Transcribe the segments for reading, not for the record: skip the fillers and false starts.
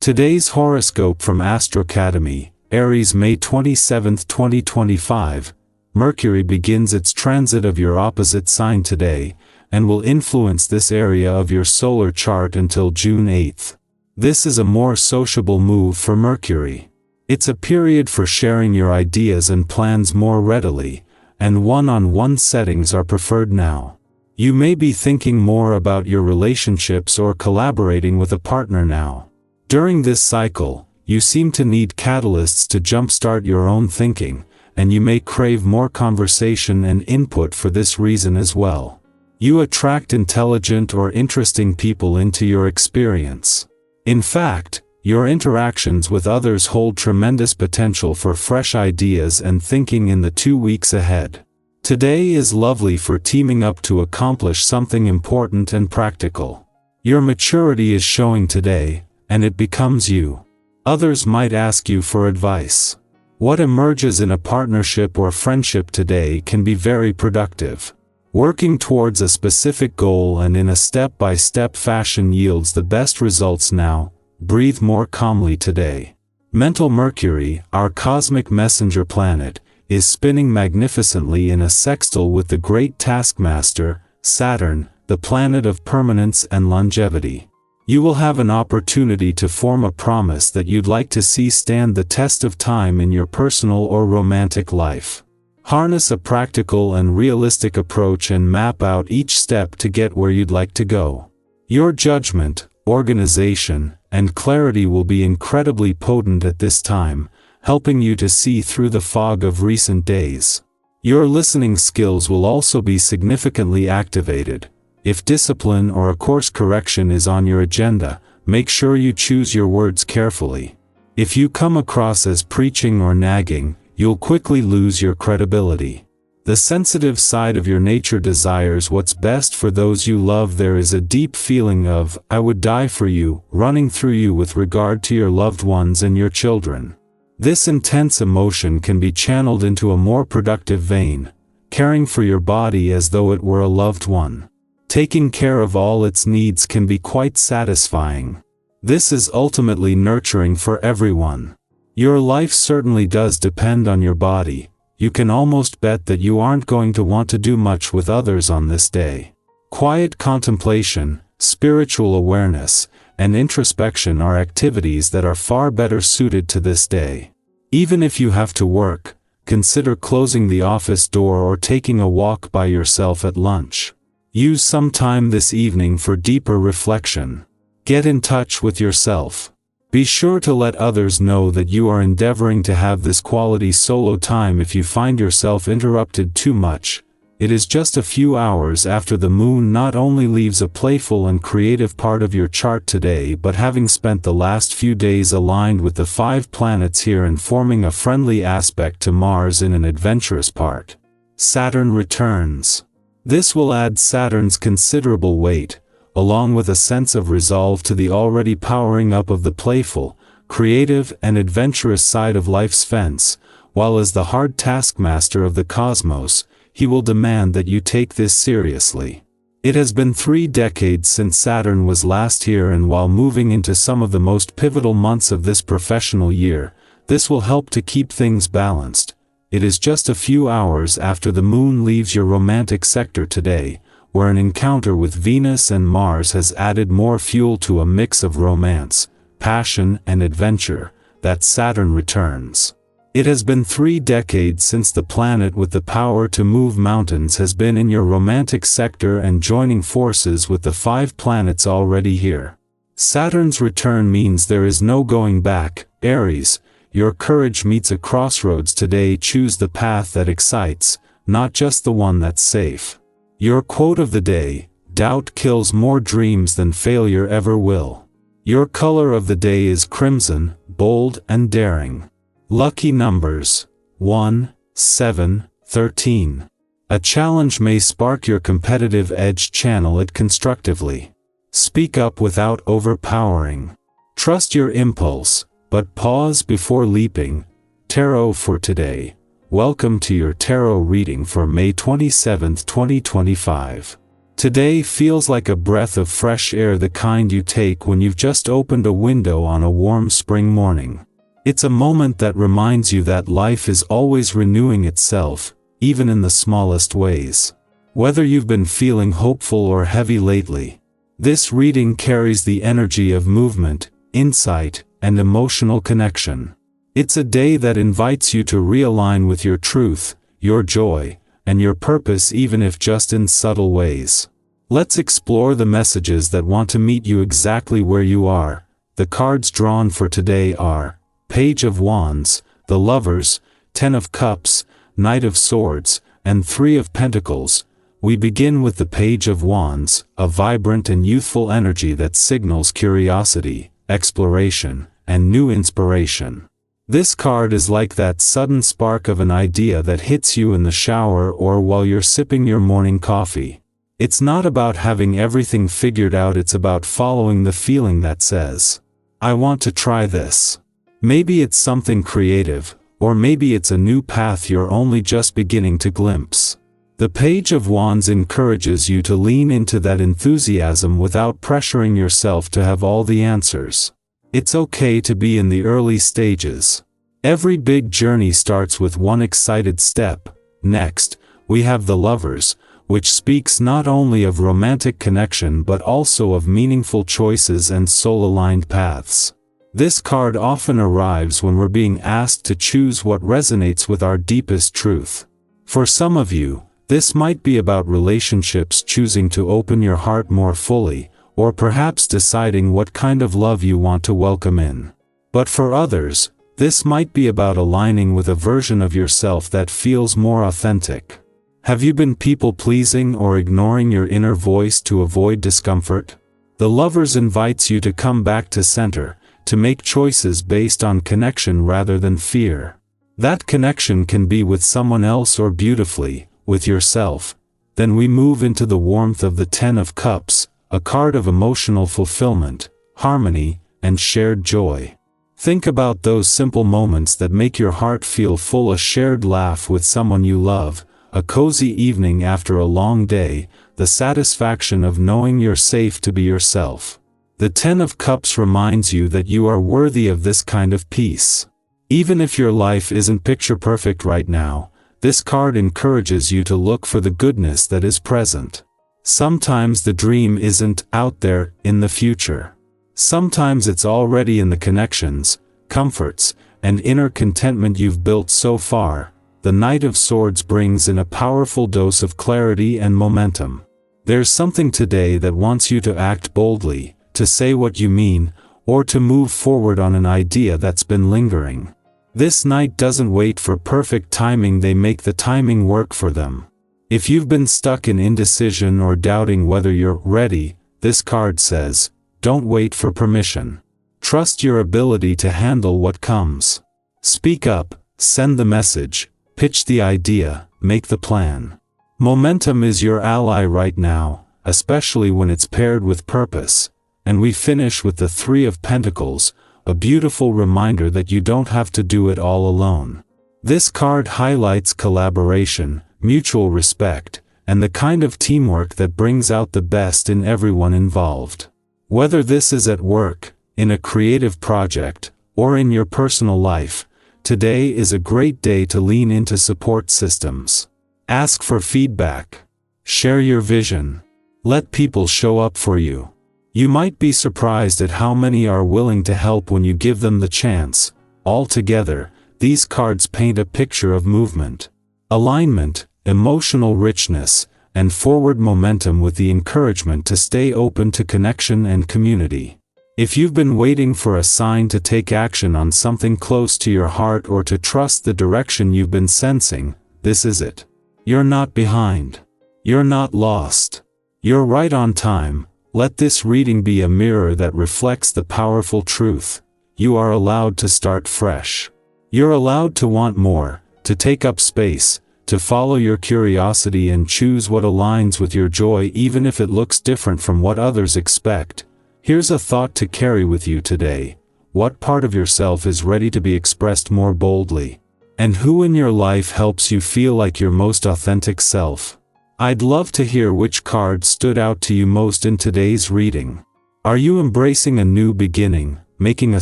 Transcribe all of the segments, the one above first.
Today's horoscope from Astro Academy, Aries, May 27, 2025. Mercury begins its transit of your opposite sign today, and will influence this area of your solar chart until June 8. This is a more sociable move for Mercury. It's a period for sharing your ideas and plans more readily, and one-on-one settings are preferred now. You may be thinking more about your relationships or collaborating with a partner now. During this cycle, you seem to need catalysts to jumpstart your own thinking, and you may crave more conversation and input for this reason as well. You attract intelligent or interesting people into your experience. In fact, your interactions with others hold tremendous potential for fresh ideas and thinking in the 2 weeks ahead. Today is lovely for teaming up to accomplish something important and practical. Your maturity is showing today, and it becomes you. Others might ask you for advice. What emerges in a partnership or friendship today can be very productive. Working towards a specific goal and in a step-by-step fashion yields the best results now. Breathe more calmly today. Mental Mercury, our cosmic messenger planet, is spinning magnificently in a sextile with the great taskmaster, Saturn, the planet of permanence and longevity. You will have an opportunity to form a promise that you'd like to see stand the test of time in your personal or romantic life. Harness a practical and realistic approach and map out each step to get where you'd like to go. Your judgment, organization, and clarity will be incredibly potent at this time, helping you to see through the fog of recent days. Your listening skills will also be significantly activated. If discipline or a course correction is on your agenda, make sure you choose your words carefully. If you come across as preaching or nagging, you'll quickly lose your credibility. The sensitive side of your nature desires what's best for those you love. There is a deep feeling of, "I would die for you," running through you with regard to your loved ones and your children. This intense emotion can be channeled into a more productive vein, caring for your body as though it were a loved one. Taking care of all its needs can be quite satisfying. This is ultimately nurturing for everyone. Your life certainly does depend on your body. You can almost bet that you aren't going to want to do much with others on this day. Quiet contemplation, spiritual awareness, and introspection are activities that are far better suited to this day. Even if you have to work, consider closing the office door or taking a walk by yourself at lunch. Use some time this evening for deeper reflection. Get in touch with yourself. Be sure to let others know that you are endeavoring to have this quality solo time. If you find yourself interrupted too much, it is just a few hours after the moon not only leaves a playful and creative part of your chart today, but having spent the last few days aligned with the 5 planets here and forming a friendly aspect to Mars in an adventurous part. Saturn returns. This will add Saturn's considerable weight, along with a sense of resolve, to the already powering up of the playful, creative, and adventurous side of life's fence, while as the hard taskmaster of the cosmos, he will demand that you take this seriously. It has been 3 decades since Saturn was last here, and while moving into some of the most pivotal months of this professional year, this will help to keep things balanced. It is just a few hours after the moon leaves your romantic sector today, where an encounter with Venus and Mars has added more fuel to a mix of romance, passion, and adventure, that Saturn returns. It has been 3 decades since the planet with the power to move mountains has been in your romantic sector and joining forces with the 5 planets already here. Saturn's return means there is no going back, Aries. Your courage meets a crossroads today. Choose the path that excites, not just the one that's safe. Your quote of the day: doubt kills more dreams than failure ever will. Your color of the day is crimson, bold and daring. Lucky numbers: 1, 7, 13. A challenge may spark your competitive edge. Channel it constructively. Speak up without overpowering. Trust your impulse, but pause before leaping. Tarot for today. Welcome to your tarot reading for May 27, 2025. Today feels like a breath of fresh air, the kind you take when you've just opened a window on a warm spring morning. It's a moment that reminds you that life is always renewing itself, even in the smallest ways. Whether you've been feeling hopeful or heavy lately, this reading carries the energy of movement, insight, and emotional connection. It's a day that invites you to realign with your truth, your joy, and your purpose, even if just in subtle ways. Let's explore the messages that want to meet you exactly where you are. The cards drawn for today are Page of Wands, the Lovers, Ten of Cups, Knight of Swords, and Three of Pentacles. We begin with the Page of Wands, a vibrant and youthful energy that signals curiosity, exploration, and new inspiration. This card is like that sudden spark of an idea that hits you in the shower or while you're sipping your morning coffee. It's not about having everything figured out, it's about following the feeling that says, I want to try this. Maybe it's something creative, or maybe it's a new path you're only just beginning to glimpse. The Page of Wands encourages you to lean into that enthusiasm without pressuring yourself to have all the answers. It's okay to be in the early stages. Every big journey starts with one excited step. Next, we have the Lovers, which speaks not only of romantic connection but also of meaningful choices and soul-aligned paths. This card often arrives when we're being asked to choose what resonates with our deepest truth. For some of you, this might be about relationships, choosing to open your heart more fully, or perhaps deciding what kind of love you want to welcome in. But for others, this might be about aligning with a version of yourself that feels more authentic. Have you been people-pleasing or ignoring your inner voice to avoid discomfort? The Lovers invites you to come back to center, to make choices based on connection rather than fear. That connection can be with someone else or, beautifully, with yourself. Then we move into the warmth of the Ten of Cups, a card of emotional fulfillment, harmony, and shared joy. Think about those simple moments that make your heart feel full: a shared laugh with someone you love, a cozy evening after a long day, the satisfaction of knowing you're safe to be yourself. The Ten of Cups reminds you that you are worthy of this kind of peace. Even if your life isn't picture perfect right now, this card encourages you to look for the goodness that is present. Sometimes the dream isn't out there in the future. Sometimes it's already in the connections, comforts, and inner contentment you've built so far. The Knight of Swords brings in a powerful dose of clarity and momentum. There's something today that wants you to act boldly, to say what you mean, or to move forward on an idea that's been lingering. This Knight doesn't wait for perfect timing, they make the timing work for them. If you've been stuck in indecision or doubting whether you're ready, this card says, don't wait for permission. Trust your ability to handle what comes. Speak up, send the message, pitch the idea, make the plan. Momentum is your ally right now, especially when it's paired with purpose. And we finish with the Three of Pentacles, a beautiful reminder that you don't have to do it all alone. This card highlights collaboration, mutual respect, and the kind of teamwork that brings out the best in everyone involved. Whether this is at work, in a creative project, or in your personal life, today is a great day to lean into support systems. Ask for feedback. Share your vision. Let people show up for you. You might be surprised at how many are willing to help when you give them the chance. Altogether, these cards paint a picture of movement, alignment, emotional richness, and forward momentum, with the encouragement to stay open to connection and community. If you've been waiting for a sign to take action on something close to your heart or to trust the direction you've been sensing, this is it. You're not behind. You're not lost. You're right on time. Let this reading be a mirror that reflects the powerful truth. You are allowed to start fresh. You're allowed to want more, to take up space, to follow your curiosity and choose what aligns with your joy, even if it looks different from what others expect. Here's a thought to carry with you today. What part of yourself is ready to be expressed more boldly? And who in your life helps you feel like your most authentic self? I'd love to hear which card stood out to you most in today's reading. Are you embracing a new beginning, making a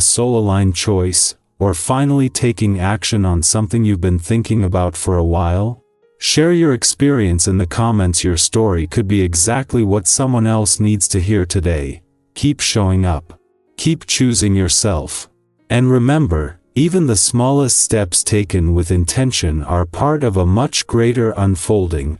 soul-aligned choice, or finally taking action on something you've been thinking about for a while? Share your experience in the comments. Your story could be exactly what someone else needs to hear today. Keep showing up. Keep choosing yourself. And remember, even the smallest steps taken with intention are part of a much greater unfolding.